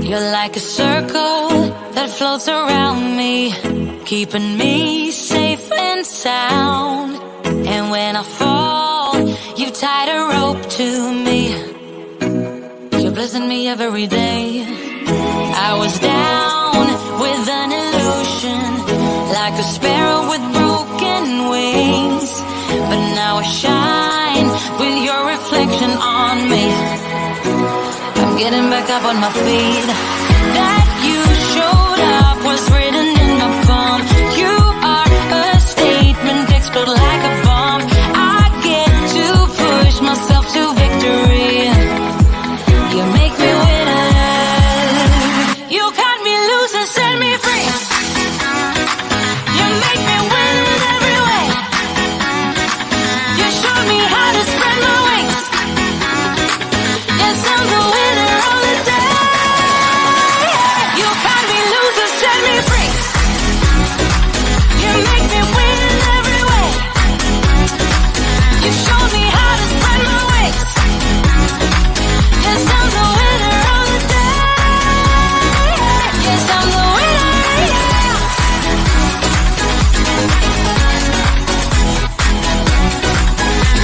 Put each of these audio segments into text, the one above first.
You're like a circle that floats around me, keeping me safe and sound. And when I fall, you tied a rope to me. You're blessing me every day. I was down with an illusion, like a sparrow with broken wings. But now I shine with your reflection on me. I'm getting back up on my feet. That you showed up was written in my palm. You are a statement, explode like a bomb. I get to push myself to victory. You make me winner. You cut me loose and set me free. You make me win in every way. You showed me how to spread my wings. Yes, I'm the winner of the day. You cut me loose and set me free. You make me win in every way. You showed me how to spread my wings. Yes, I'm the winner of the day. Yes, I'm the winner, yeah.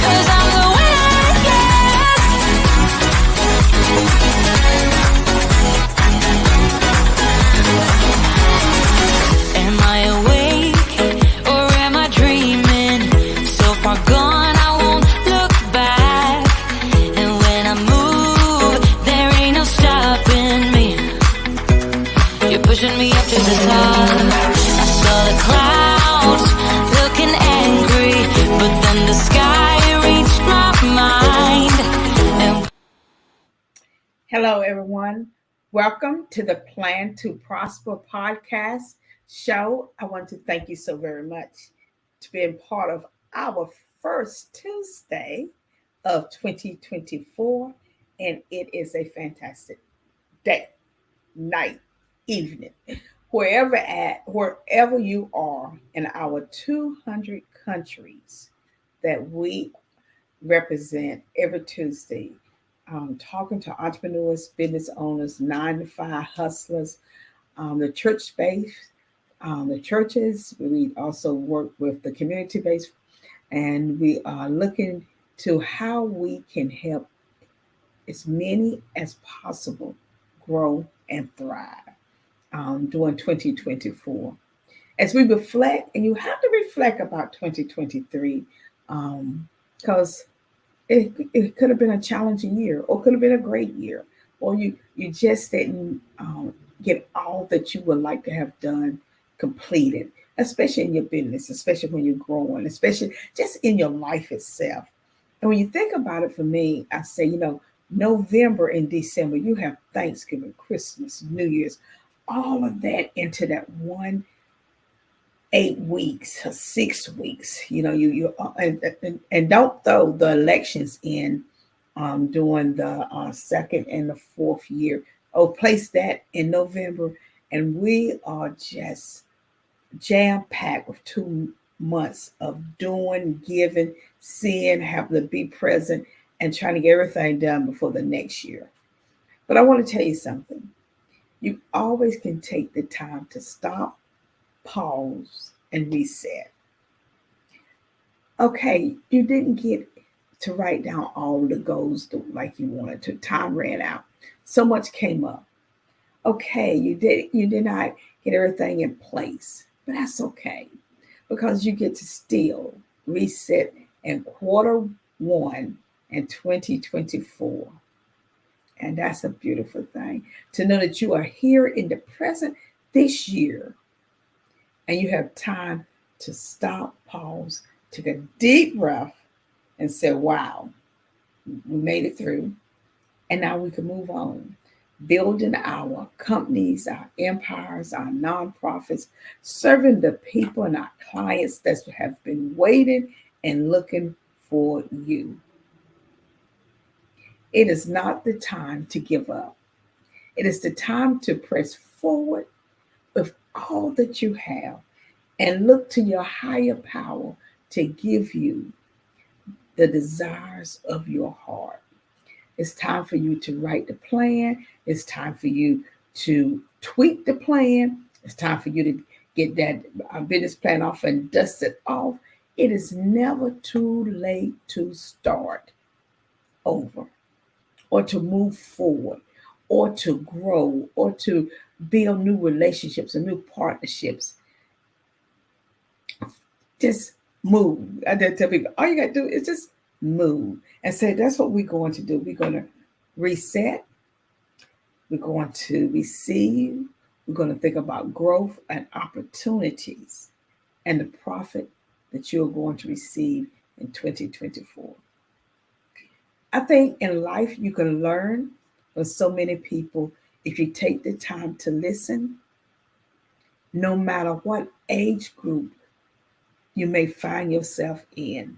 'Cause I'm the winner, yes. Am I awake or am I dreaming? So far gone, I won't look back. And when I move, there ain't no stopping me. You're pushing me up to the top. I saw the clouds looking angry, but then the sky reached my mind. And Hello, everyone. Welcome to the Plan to Prosper podcast show. I want to thank you so very much to being part of our first Tuesday of 2024. And it is a fantastic day, night, evening, wherever you are in our 200 countries that we represent every Tuesday, talking to entrepreneurs, business owners, 9-to-5 hustlers, the church space, the churches. We also work with the community base, and we are looking to how we can help as many as possible grow and thrive during 2024. As we reflect, and you have to reflect about 2023, because it could have been a challenging year, or could have been a great year, or you just didn't get all that you would like to have done completed, especially in your business, especially when you're growing, especially just in your life itself. And when you think about it, for me, I say, November and December, you have Thanksgiving, Christmas, New Year's, all of that into that 8 weeks or 6 weeks. And don't throw the elections in during the second and the fourth year. Place that in November, and we are just jam-packed with 2 months of doing, giving, seeing, having to be present, and trying to get everything done before the next year. But I want to tell you something. You always can take the time to stop, pause, and reset. Okay, you didn't get to write down all the goals like you wanted to. Time ran out. So much came up. Okay, you did not get everything in place, but that's okay, because you get to still reset in Q1 in 2024. And that's a beautiful thing, to know that you are here in the present this year, and you have time to stop, pause, take a deep breath, and say, wow, we made it through. And now we can move on, building our companies, our empires, our nonprofits, serving the people and our clients that have been waiting and looking for you. It is not the time to give up. It is the time to press forward with all that you have and look to your higher power to give you the desires of your heart. It's time for you to write the plan. It's time for you to tweak the plan. It's time for you to get that business plan off and dust it off. It is never too late to start over or to move forward or to grow or to build new relationships and new partnerships. Just move. I did tell people, all you got to do is just move and say, that's what we're going to do. We're going to reset. We're going to receive. We're going to think about growth and opportunities and the profit that you're going to receive in 2024. I think in life you can learn from so many people if you take the time to listen, no matter what age group you may find yourself in.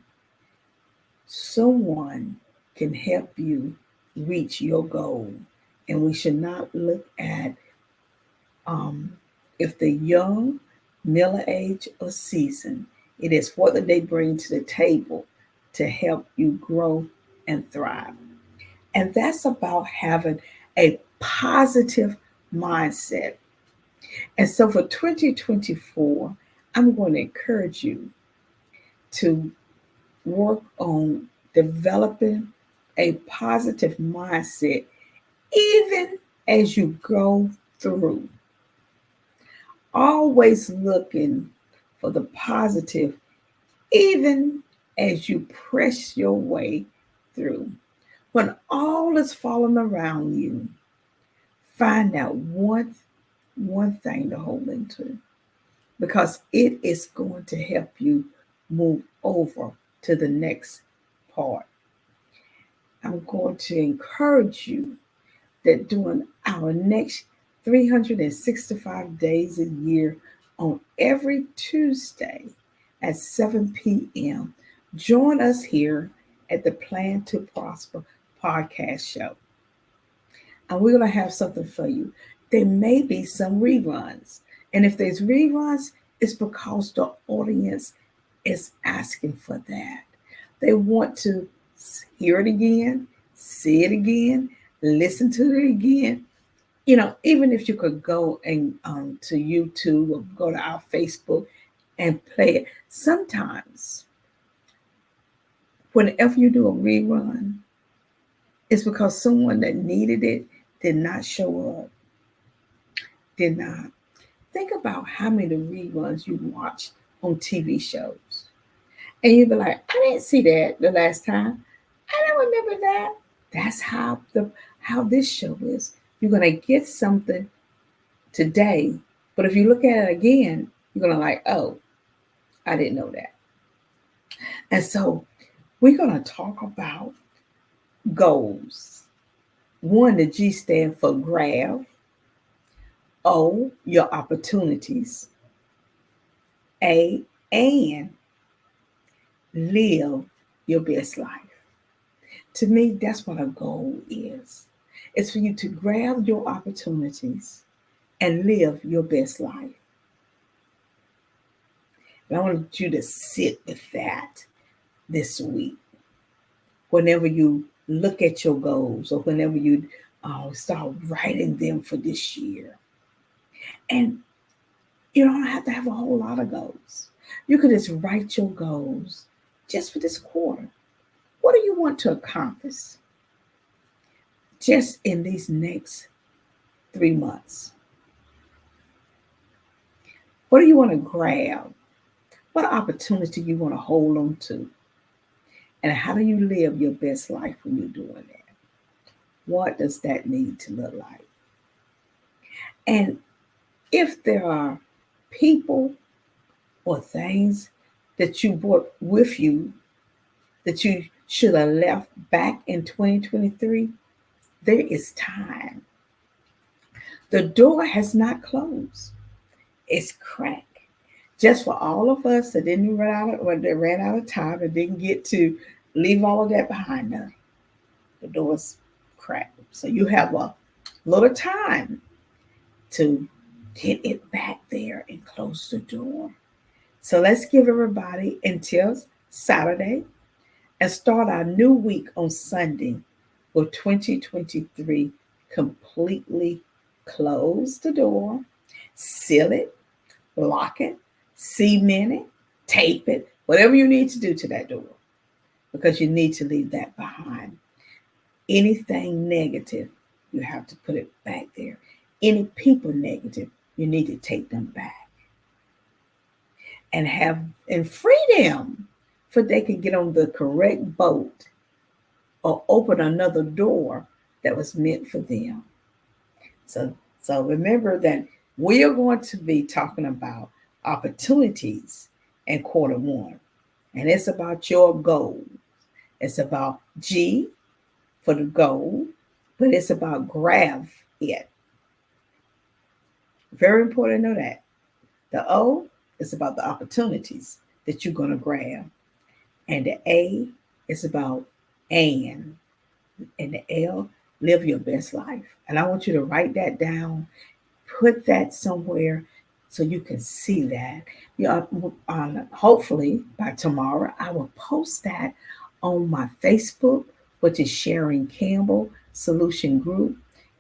Someone can help you reach your goal. And we should not look at um, if they're young, middle age, or seasoned. It is what do they bring to the table to help you grow and thrive. And that's about having a positive mindset. And so for 2024, I'm going to encourage you to work on developing a positive mindset even as you go through. Always looking for the positive, even as you press your way through. When all is falling around you, find out one thing to hold into because it is going to help you move over to the next part. I'm going to encourage you that during our next 365 days a year on every Tuesday at 7 p.m., join us here at the Plan to Prosper podcast show. And we're going to have something for you. There may be some reruns. And if there's reruns, it's because the audience is asking for that. They want to hear it again, see it again, listen to it again. You know, even if you could go and to YouTube or go to our Facebook and play it. Sometimes, whenever you do a rerun, it's because someone that needed it did not show up, did not. Think about how many reruns you watch on TV shows. And you'd be like, I didn't see that the last time. I don't remember that. That's how this show is. You're gonna get something today, but if you look at it again, you're gonna like, oh, I didn't know that. And so we're gonna talk about goals. One, the G stand for grab. O, your opportunities. A, and live your best life. To me, that's what a goal is. It's for you to grab your opportunities and live your best life. And I want you to sit with that this week. Whenever you look at your goals or whenever you start writing them for this year. And you don't have to have a whole lot of goals. You could just write your goals just for this quarter. What do you want to accomplish just in these next 3 months? What do you want to grab? What opportunity you want to hold on to? And how do you live your best life when you're doing that? What does that need to look like? And if there are people or things that you brought with you that you should have left back in 2023, there is time. The door has not closed. It's cracked. Just for all of us that didn't run out of, or that ran out of time and didn't get to leave all of that behind us, the door's cracked. So you have a little time to get it back there and close the door. So let's give everybody until Saturday and start our new week on Sunday with 2023 completely close the door, seal it, lock it, cement it, tape it, whatever you need to do to that door, because you need to leave that behind. Anything negative, you have to put it back there. Any people negative, you need to take them back and have and free them for they can get on the correct boat or open another door that was meant for them. So remember that we are going to be talking about opportunities in quarter one. And it's about your goal. It's about G for the goal, but it's about grab it. Very important to know that. The O is about the opportunities that you're going to grab. And the A is about and. And the L, live your best life. And I want you to write that down, put that somewhere so you can see that. Hopefully by tomorrow, I will post that on my Facebook, which is Sharon Campbell Solution Group,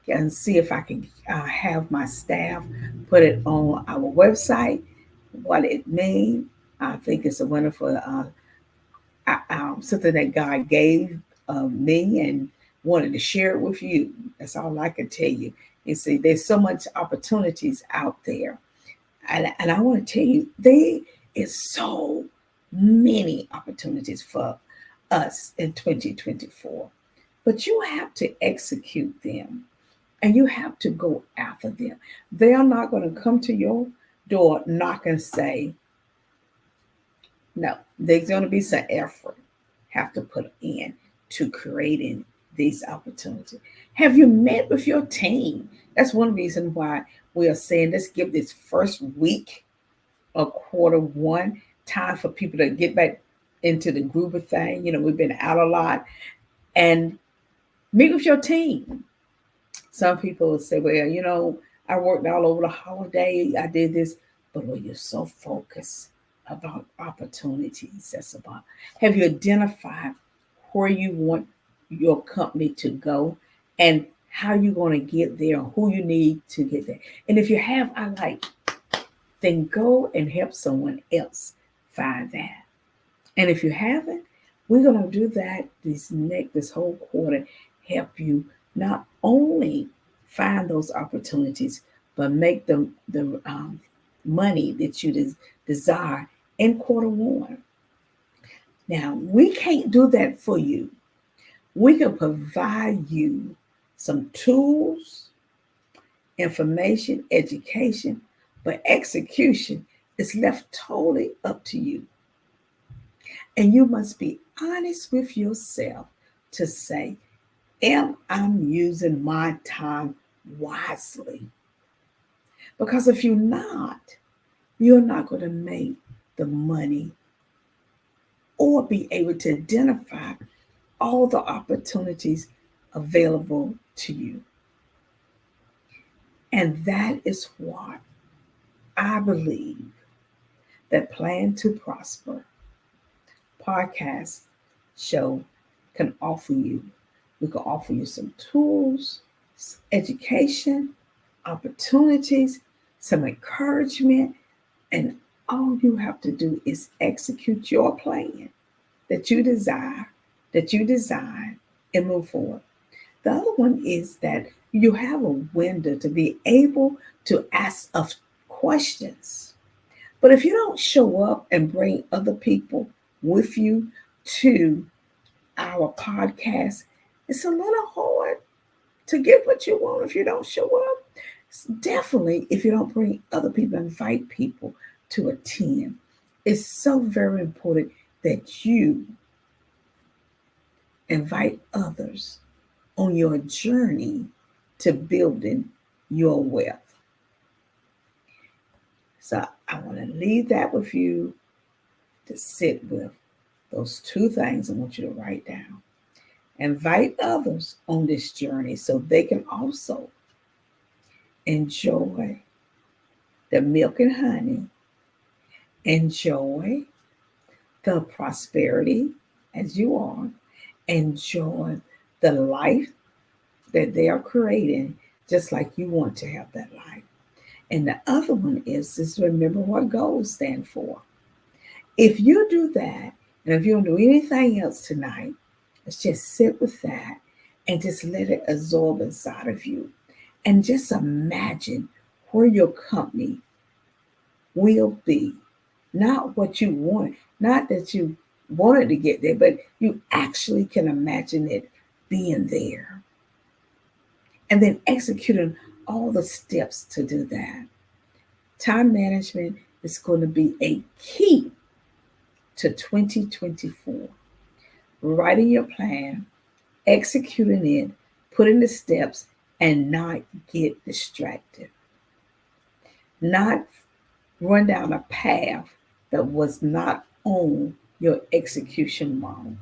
and see if I can have my staff put it on our website, what it means. I think it's a wonderful something that God gave me and wanted to share it with you. That's all I can tell you. You see, there's so much opportunities out there. And I want to tell you, there is so many opportunities for us in 2024. But you have to execute them and you have to go after them. They are not going to come to your door, knock and say, no, there's going to be some effort have to put in to creating these opportunities. Have you met with your team? That's one reason why we are saying let's give this first week of quarter one time for people to get back into the groove of thing. You know, we've been out a lot and meet with your team. Some people say, well, you know, I worked all over the holiday. I did this, but when you're so focused about opportunities, that's about, have you identified where you want your company to go and how you're going to get there and who you need to get there? And if you have, I like, then go and help someone else find that. And if you haven't, we're going to do that this whole quarter, help you not only find those opportunities, but make them the money that you desire in quarter one. Now, we can't do that for you. We can provide you some tools, information, education, but execution is left totally up to you. And you must be honest with yourself to say, am I using my time wisely? Because if you're not going to make the money or be able to identify all the opportunities available to you. And that is why I believe that Plan to Prosper podcast show can offer you. We can offer you some tools, education, opportunities, some encouragement, and all you have to do is execute your plan that you desire, that you design, and move forward. The other one is that you have a window to be able to ask of questions. But if you don't show up and bring other people with you to our podcast, it's a little hard to get what you want if you don't show up. Definitely, if you don't bring other people, invite people to attend. It's so very important that you invite others on your journey to building your wealth. So I want to leave that with you to sit with. Those two things I want you to write down. Invite others on this journey so they can also enjoy the milk and honey, enjoy the prosperity as you are, enjoy the life that they are creating just like you want to have that life. And the other one is remember what goals stand for. If you do that, and if you don't do anything else tonight, let's just sit with that and just let it absorb inside of you. And just imagine where your company will be. Not what you want, not that you wanted to get there, but you actually can imagine it being there. And then executing all the steps to do that. Time management is going to be a key to 2024. Writing your plan, executing it, putting the steps, and not get distracted. Not run down a path that was not on your execution model.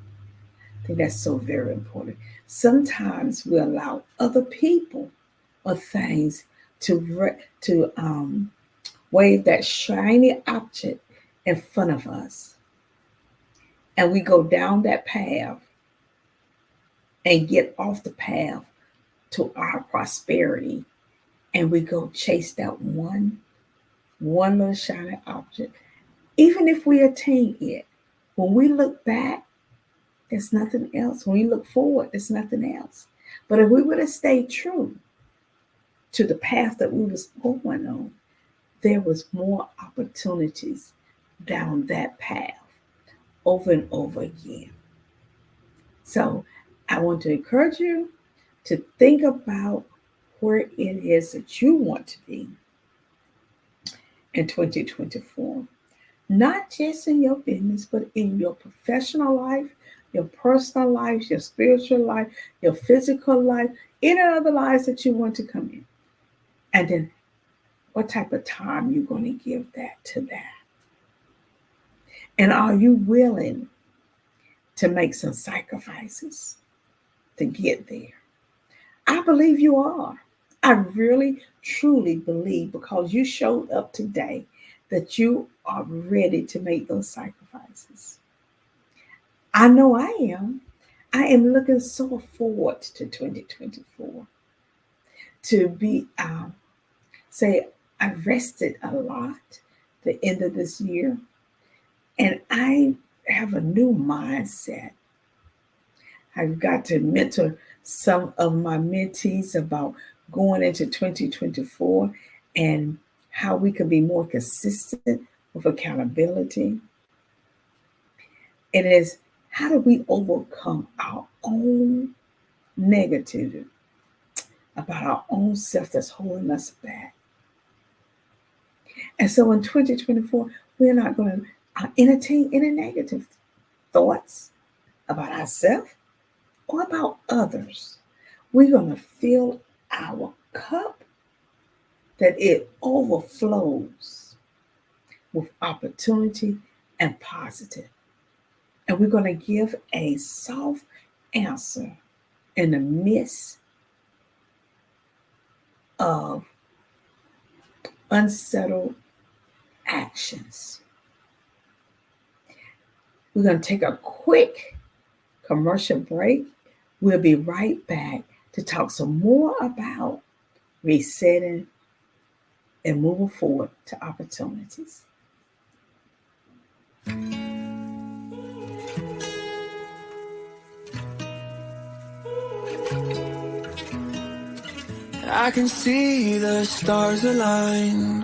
I think that's so very important. Sometimes we allow other people or things to wave that shiny object in front of us, and we go down that path and get off the path to our prosperity, and we go chase that one little shiny object. Even if we attain it, when we look back, there's nothing else. When we look forward, there's nothing else. But if we would have stayed true to the path that we was going on, there was more opportunities down that path over and over again. So I want to encourage you to think about where it is that you want to be in 2024. Not just in your business, but in your professional life, your personal life, your spiritual life, your physical life, any other lives that you want to come in. And then what type of time you're going to give that to that. And are you willing to make some sacrifices to get there? I believe you are. I really, truly believe, because you showed up today, that you are ready to make those sacrifices. I know I am. I am looking so forward to 2024 to be, say, I rested a lot the end of this year, and I have a new mindset. I've got to mentor some of my mentees about going into 2024 and how we can be more consistent with accountability. It is, how do we overcome our own negativity about our own self that's holding us back? And so in 2024, we're not going to entertain any negative thoughts about ourselves or about others. We're going to fill our cup that it overflows with opportunity and positive. And we're going to give a soft answer in the midst of unsettled actions. We're going to take a quick commercial break. We'll be right back to talk some more about resetting and moving forward to opportunities. I can see the stars align,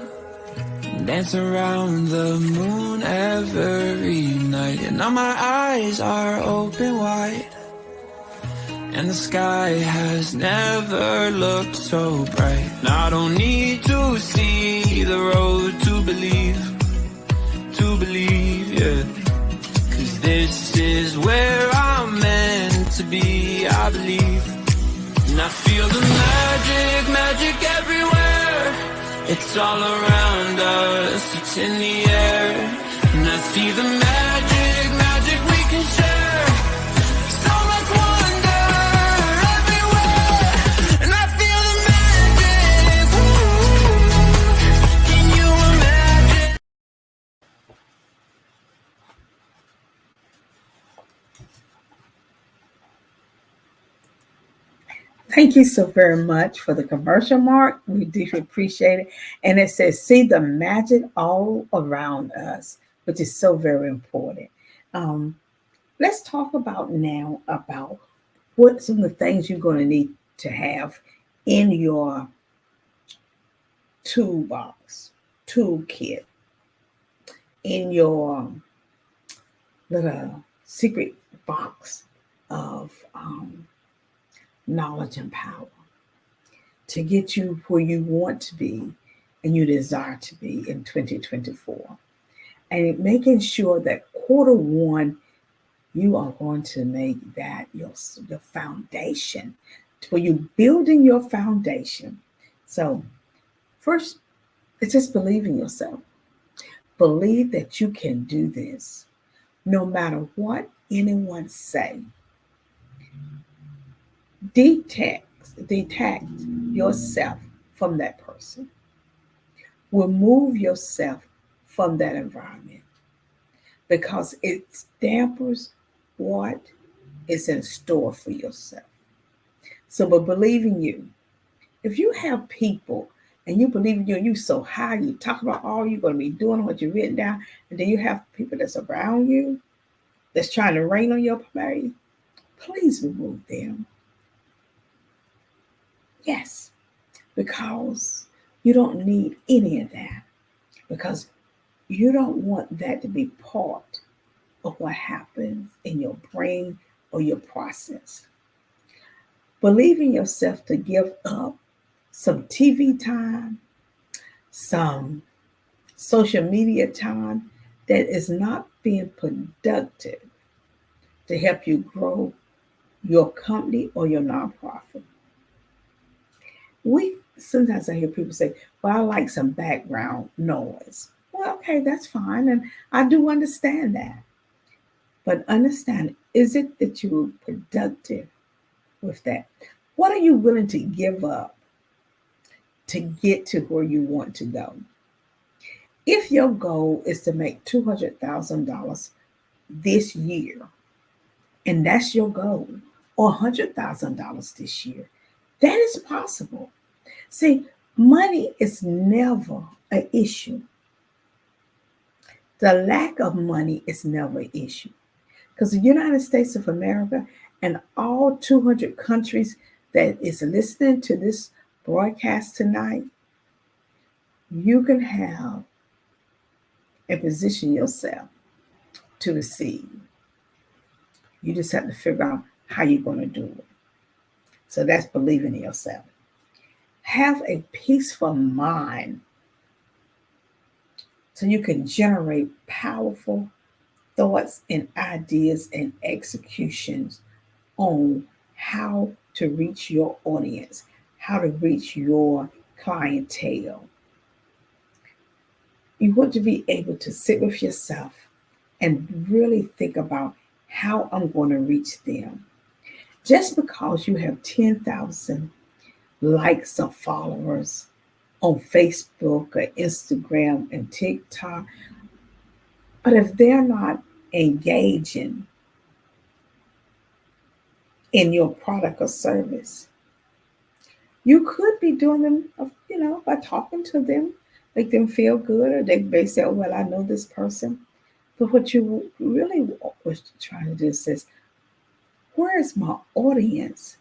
dance around the moon every night. And now my eyes are open wide, and the sky has never looked so bright. Now I don't need to see the road to believe, yeah. 'Cause this is where I'm meant to be, I believe. And I feel the magic everywhere. It's all around us, it's in the air. And I see the magic we can share. So much wonder everywhere. And I feel the magic, ooh. Can you imagine? Thank you so very much for the commercial, Mark. We deeply appreciate it. And it says, see the magic all around us, which is so very important. Um, let's talk about now about what some of the things you're going to need to have in your toolbox, toolkit, in your little secret box of knowledge and power to get you where you want to be and you desire to be in 2024. And making sure that quarter one, you are going to make that your foundation, where you're building your foundation. So, first, it's just believe in yourself. Believe that you can do this. No matter what anyone say, detach yourself from that person. Remove yourself from that environment because it dampers what is in store for yourself. So, but believe in you. If you have people and you believe in you and you so high, you talk about all you're going to be doing, what you've written down, and then you have people that's around you that's trying to rain on your parade, please remove them. Yes, because you don't need any of that because you don't want that to be part of what happens in your brain or your process. Believe in yourself to give up some TV time, some social media time that is not being productive to help you grow your company or your nonprofit. We sometimes I hear people say, well, I like some background noise. Well, okay, that's fine. And I do understand that. But understand, is it that you're productive with that? What are you willing to give up to get to where you want to go? If your goal is to make $200,000 this year, and that's your goal, or $100,000 this year, that is possible. See, money is never an issue. The lack of money is never an issue. Because the United States of America and all 200 countries that is listening to this broadcast tonight, you can have and position yourself to receive. You just have to figure out how you're going to do it. So that's believing in yourself. Have a peaceful mind so you can generate powerful thoughts and ideas and executions on how to reach your audience, how to reach your clientele. You want to be able to sit with yourself and really think about how I'm going to reach them. Just because you have 10,000 likes or followers on Facebook or Instagram and TikTok, but if they're not engaging in your product or service, you could be doing them, by talking to them, make them feel good, or they may say, oh, well, I know this person. But what you really was trying to do is, where is my audience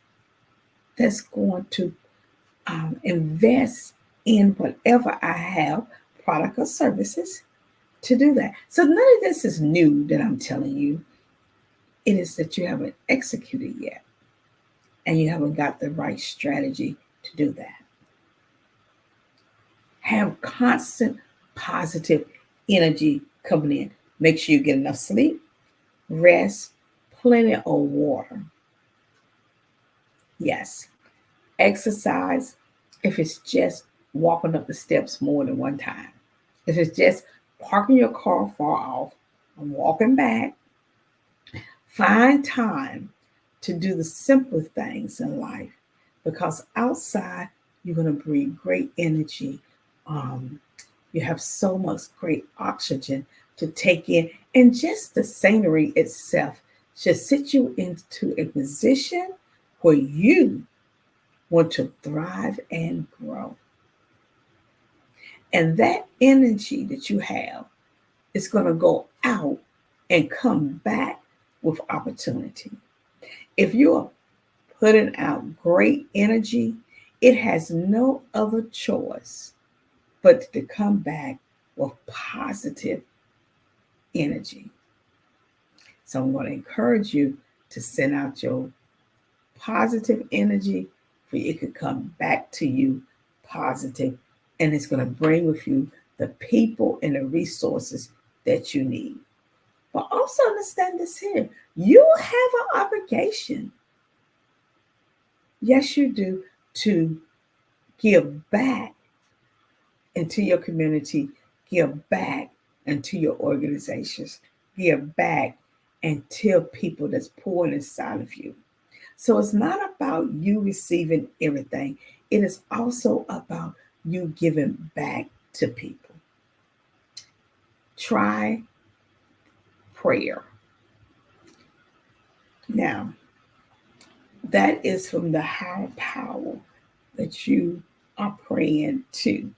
that's going to invest in whatever I have, product or services, to do that? So none of this is new that I'm telling you. It is that you haven't executed yet and you haven't got the right strategy to do that. Have constant positive energy coming in. Make sure you get enough sleep, rest, plenty of water. Yes, exercise if it's just walking up the steps more than one time. If it's just parking your car far off and walking back, find time to do the simple things in life because outside you're going to breathe great energy. You have so much great oxygen to take in, and just the scenery itself should sit you into a position where you want to thrive and grow. And that energy that you have is going to go out and come back with opportunity. If you're putting out great energy, it has no other choice but to come back with positive energy. So I'm going to encourage you to send out your positive energy for it could come back to you positive, and it's going to bring with you the people and the resources that you need. But also understand this here. You have an obligation. Yes, you do, to give back into your community, give back into your organizations, give back and tell people that's pouring inside of you. So it's not about you receiving everything. It is also about you giving back to people. Try prayer. Now, that is from the higher power that you are praying to.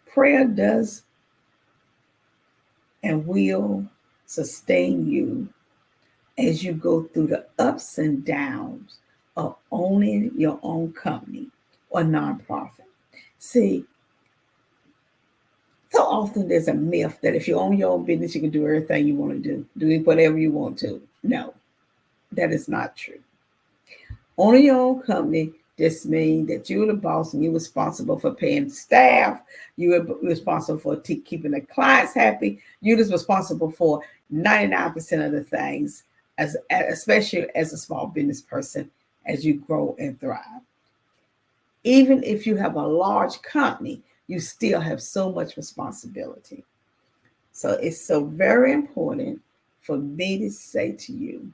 Prayer does and will sustain you as you go through the ups and downs of owning your own company or nonprofit. See, so often there's a myth that if you own your own business, you can do everything you want to do whatever you want to. No, that is not true. Owning your own company just means that you're the boss and you're responsible for paying staff. You're responsible for keeping the clients happy. You're just responsible for 99% of the things, especially as a small business person, as you grow and thrive. Even if you have a large company, you still have so much responsibility. So it's so very important for me to say to you,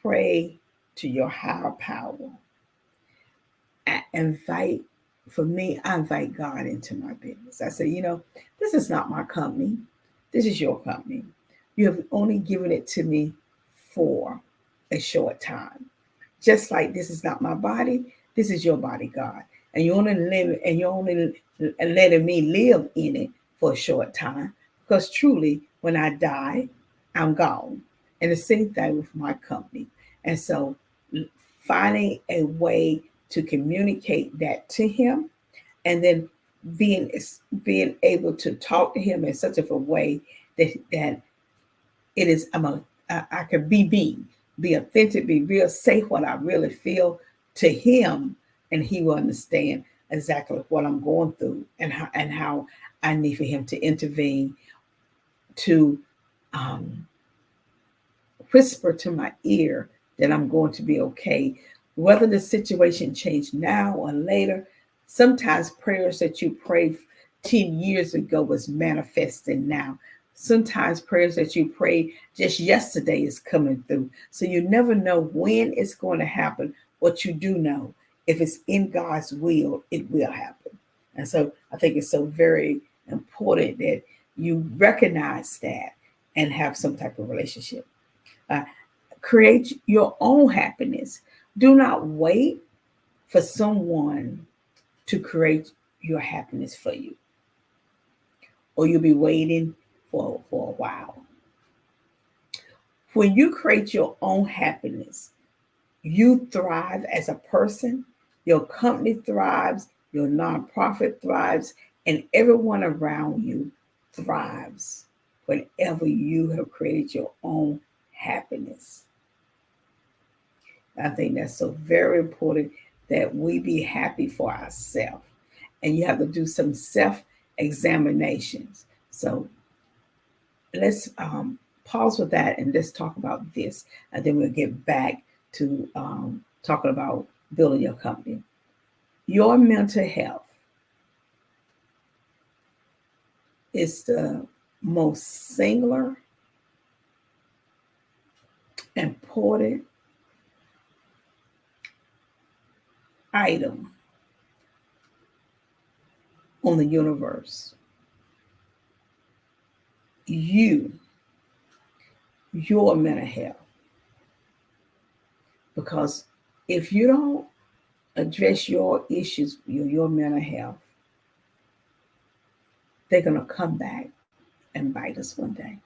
pray to your higher power. I invite God into my business. I say, this is not my company. This is your company. You have only given it to me for a short time. Just like this is not my body, this is your body, God. And you're only letting me live in it for a short time. Because truly, when I die, I'm gone. And the same thing with my company. And so finding a way to communicate that to him, and then being able to talk to him in such of a way that it is I can be me, be authentic, be real, say what I really feel to him, and he will understand exactly what I'm going through and how I need for him to intervene, to whisper to my ear that I'm going to be okay. Whether the situation changed now or later, sometimes prayers that you prayed 10 years ago was manifesting now. Sometimes prayers that you prayed just yesterday is coming through. So you never know when it's going to happen. What you do know, if it's in God's will, it will happen. And so I think it's so very important that you recognize that and have some type of relationship. Create your own happiness. Do not wait for someone to create your happiness for you, or you'll be waiting for a while. When you create your own happiness, you thrive as a person, your company thrives, your nonprofit thrives, and everyone around you thrives whenever you have created your own happiness. I think that's so very important that we be happy for ourselves. And you have to do some self-examinations. So let's pause with that and let's talk about this. And then we'll get back to talking about building your company. Your mental health is the most singular, important item on the universe. Your mental health. Because If you don't address your issues, your mental health, they're going to come back and bite us one day.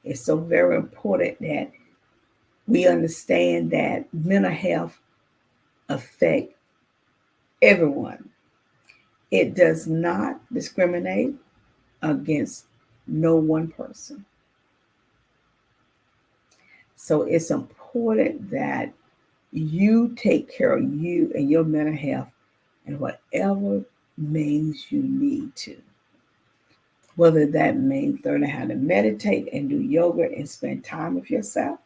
It's so very important that we understand that mental health affects everyone. It does not discriminate against no one person. So it's important that you take care of you and your mental health in whatever means you need to. Whether that means learning how to meditate and do yoga and spend time with yourself,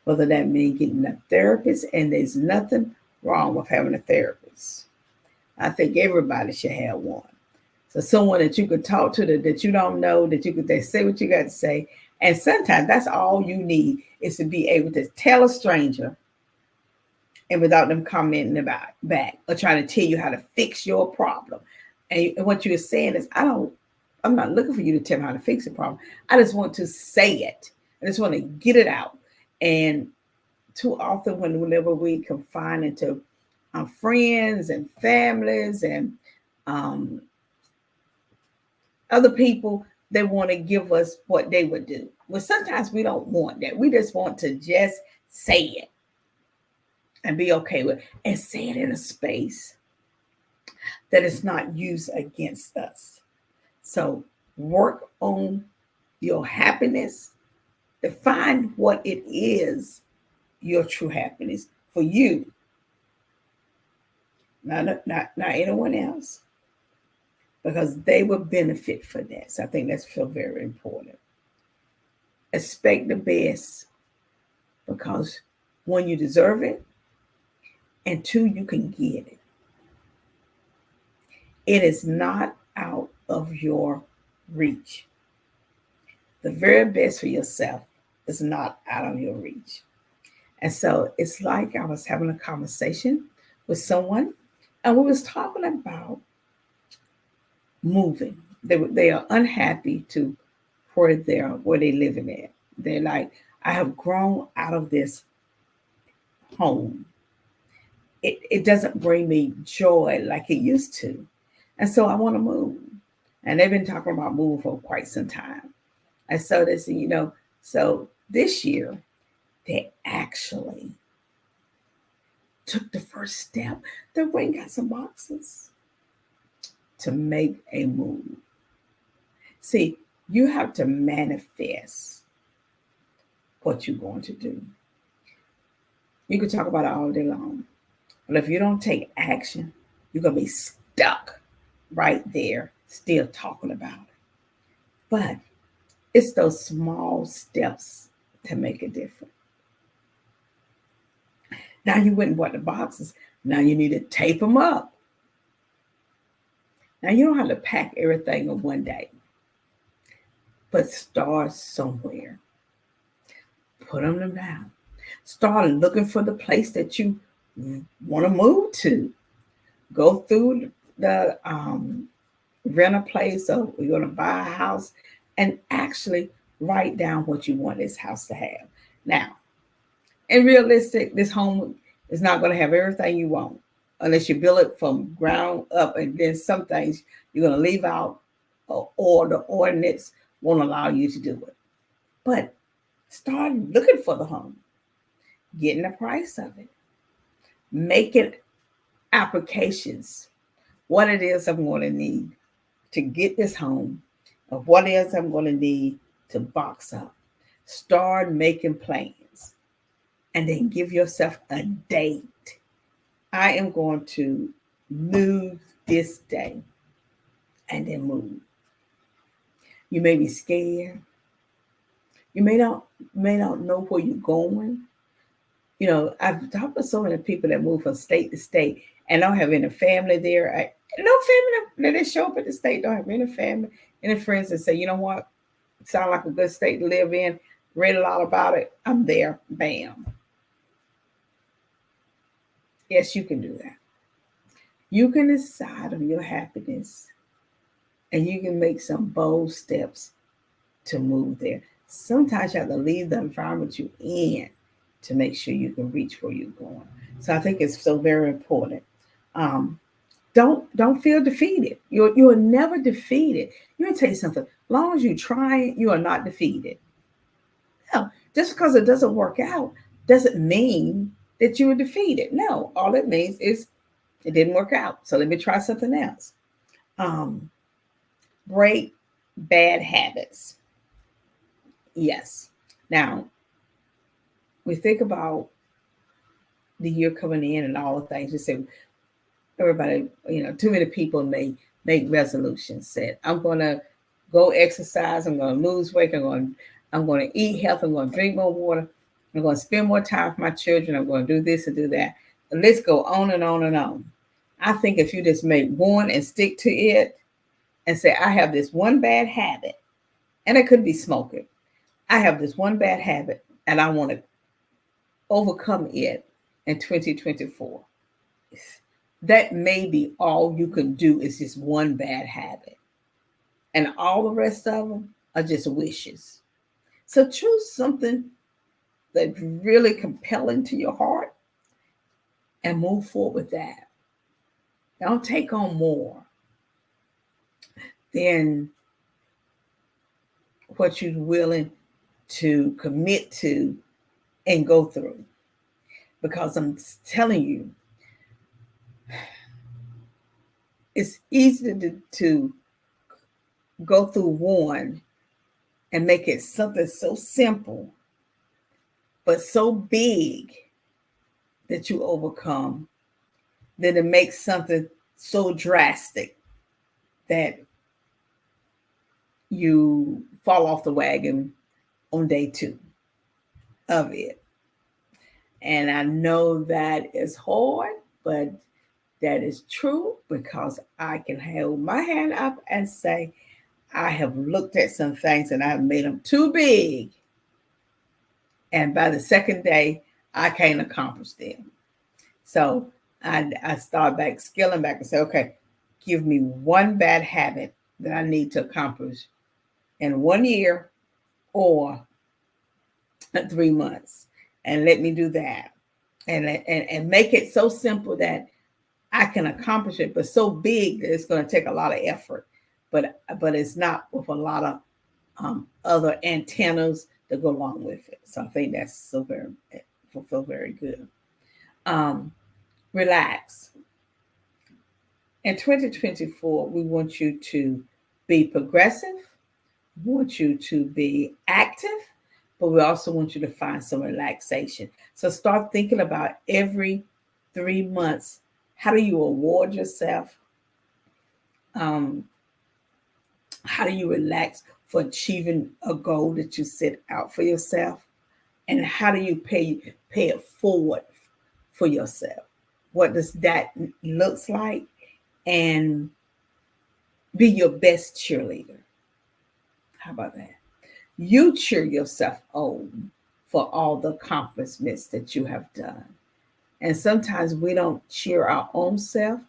whether that means getting a therapist, and there's nothing wrong with having a therapist. I think everybody should have one. So someone that you could talk to that you don't know, that you could they say what you got to say. And sometimes that's all you need is to be able to tell a stranger and without them commenting about back or trying to tell you how to fix your problem. And what you're saying is, I'm not looking for you to tell me how to fix the problem. I just want to say it. I just want to get it out. And too often whenever we confine into our friends and families and other people, they want to give us what they would do. Well, sometimes we don't want that. We just want to just say it and be okay with it, and say it in a space that is not used against us. So work on your happiness. Define what it is, your true happiness for you, not anyone else, because they will benefit for that. So I think that's feel very important. Expect the best, because one, you deserve it, and two, you can get it. It is not out of your reach. The very best for yourself is not out of your reach. And so it's like I was having a conversation with someone, and we was talking about moving. They are unhappy to where they living at. They're like, I have grown out of this home. It doesn't bring me joy like it used to. And so I want to move. And they've been talking about moving for quite some time. And so they said, so this year they actually took the first step. They went and got some boxes to make a move. See, you have to manifest what you're going to do. You can talk about it all day long, but if you don't take action, you're going to be stuck right there, still talking about it. But it's those small steps to make a difference. Now you went and bought the boxes. Now you need to tape them up. Now you don't have to pack everything in one day, but start somewhere. Put them down. Start looking for the place that you want to move to. Go through the rent a place, or you're going to buy a house, and actually write down what you want this house to have. Now, in realistic, this home is not going to have everything you want unless you build it from ground up, and then some things you're going to leave out, or the ordinance won't allow you to do it. But start looking for the home, getting the price of it, making applications, what it is I'm going to need to get this home, or what else I'm going to need to box up. Start making plans, and then give yourself a date. I am going to move this day, and then move. You may be scared. You may not know where you're going. I've talked to so many people that move from state to state and don't have any family there. No family that they show up at the state, don't have any family, any friends that say, you know what, it sounds like a good state to live in, read a lot about it, I'm there, bam. Yes, you can do that. You can decide on your happiness, and you can make some bold steps to move there. Sometimes you have to leave the environment you're in to make sure you can reach where you're going. So I think it's so very important. Um, don't feel defeated. You're never defeated. Let me tell you something. As long as you try, you are not defeated. No, just because it doesn't work out doesn't mean that you were defeated. No, all it means is it didn't work out. So let me try something else. Um, Break bad habits. Yes. Now we think about the year coming in and all the things. We say everybody, too many people may make resolutions. Said, I'm gonna go exercise. I'm gonna lose weight. I'm gonna eat healthy. I'm gonna drink more water. I'm gonna spend more time with my children. I'm gonna do this and do that. And let's go on and on and on. I think if you just make one and stick to it and say, I have this one bad habit, and it could be smoking. I have this one bad habit and I want to overcome it in 2024. That may be all you can do is just one bad habit. And all the rest of them are just wishes. So choose something that's really compelling to your heart and move forward with that. Don't take on more than what you're willing to commit to and go through. Because I'm telling you, it's easy to go through one and make it something so simple, but so big that you overcome, than to make something so drastic that you fall off the wagon on day 2 of it. And I know that is hard, but that is true because I can hold my hand up and say, I have looked at some things and I've made them too big. And by the second day, I can't accomplish them. So I start back, scaling back and say, okay, give me one bad habit that I need to accomplish in 1 year or 3 months. And let me do that. And make it so simple that I can accomplish it, but so big that it's going to take a lot of effort. But it's not with a lot of other antennas that go along with it. So I think that's so very good. Relax. In 2024, we want you to be progressive. We want you to be active, but we also want you to find some relaxation. So start thinking about every 3 months, how do you award yourself? How do you relax for achieving a goal that you set out for yourself? And how do you pay it forward for yourself? What does that looks like? And be your best cheerleader. How about that? You cheer yourself on for all the accomplishments that you have done. And sometimes we don't cheer our own self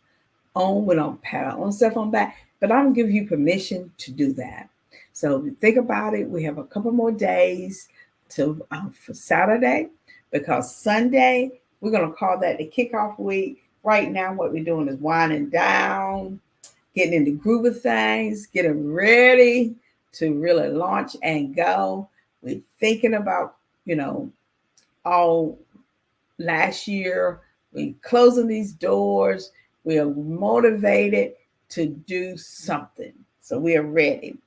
on, we don't pat our own self on back, but I'm gonna give you permission to do that. So think about it. We have a couple more days to for Saturday, because Sunday we're gonna call that the kickoff week. Right now, what we're doing is winding down, getting in the groove of things, getting ready to really launch and go. We're thinking about, all last year, we're closing these doors. We are motivated to do something. So we are ready.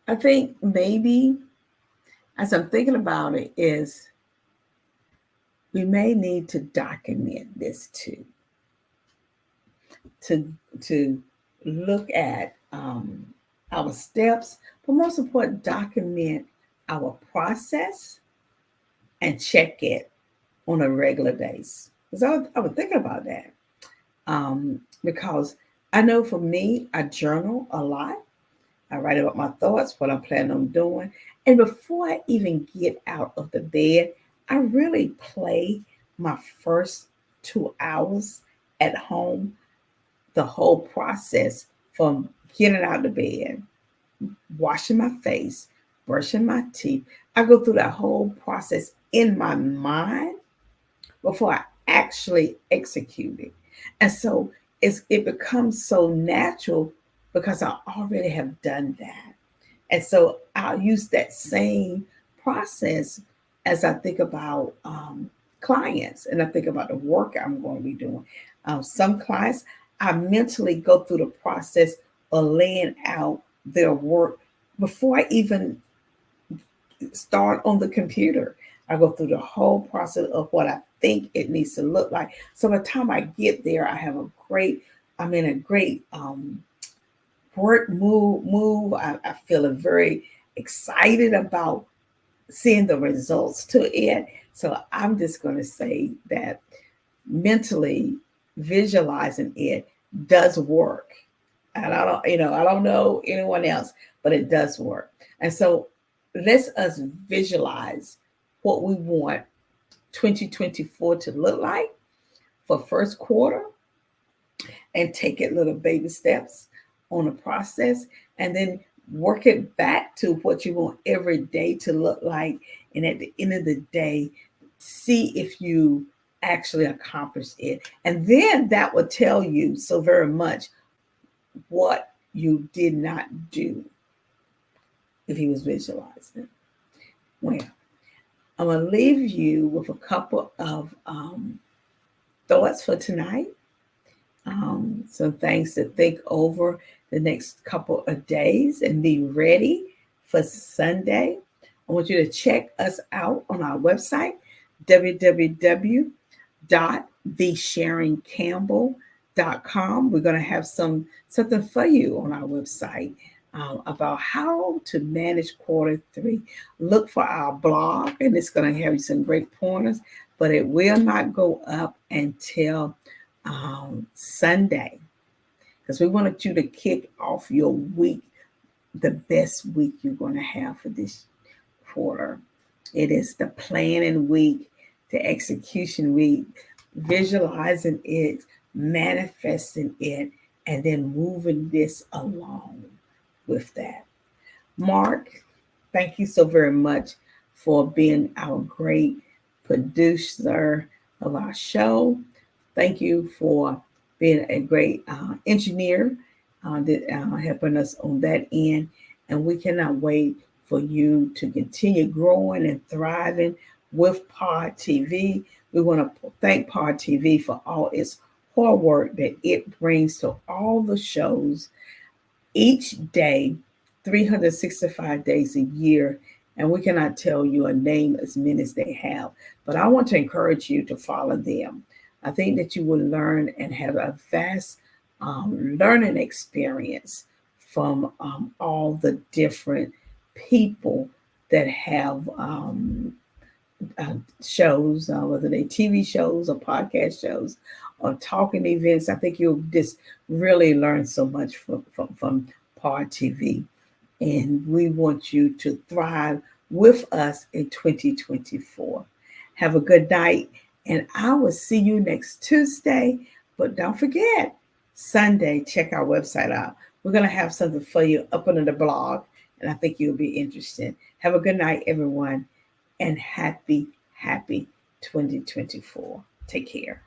I think maybe, as I'm thinking about it, is we may need to document this too. To look at our steps, but most important, document our process and check it on a regular basis. Because I was thinking about that. Because I know for me, I journal a lot. I write about my thoughts, what I'm planning on doing. And before I even get out of the bed, I really play my first 2 hours at home, the whole process from getting out of bed, washing my face, brushing my teeth. I go through that whole process in my mind before I actually execute it. And so it becomes so natural because I already have done that. And so I'll use that same process as I think about clients and I think about the work I'm going to be doing. Some clients, I mentally go through the process of laying out their work before I even start on the computer. I go through the whole process of what I think it needs to look like. So by the time I get there, I'm in a great work move. I feel very excited about seeing the results to it. So I'm just going to say that mentally visualizing it does work. And I don't know anyone else, but it does work. And so let's us visualize what we want 2024 to look like for first quarter and take it little baby steps on the process and then work it back to what you want every day to look like. And at the end of the day, see if you actually accomplished it. And then that will tell you so very much what you did not do if he was visualizing. Well, I'm going to leave you with a couple of thoughts for tonight. Some things to think over the next couple of days and be ready for Sunday. I want you to check us out on our website, www.thesharoncampbell.com. We're going to have something for you on our website about how to manage quarter three. Look for our blog, and it's going to have you some great pointers, but it will not go up until Sunday because we wanted you to kick off your week, the best week you're going to have for this quarter. It is the planning week, the execution week, visualizing it, manifesting it, and then moving this along with that. Mark, thank you so very much for being our great producer of our show. Thank you for being a great engineer that helping us on that end. And we cannot wait for you to continue growing and thriving with Pod TV. We want to thank Pod TV for all its hard work that it brings to all the shows each day, 365 days a year. And we cannot tell you a name as many as they have. But I want to encourage you to follow them. I think that you will learn and have a vast learning experience from all the different people that have shows, whether they TV shows or podcast shows or talking events. I think you'll just really learn so much from Pod TV. And we want you to thrive with us in 2024. Have a good night. And I will see you next Tuesday. But don't forget, Sunday, check our website out. We're going to have something for you up under the blog. And I think you'll be interested. Have a good night, everyone. And happy 2024. Take care.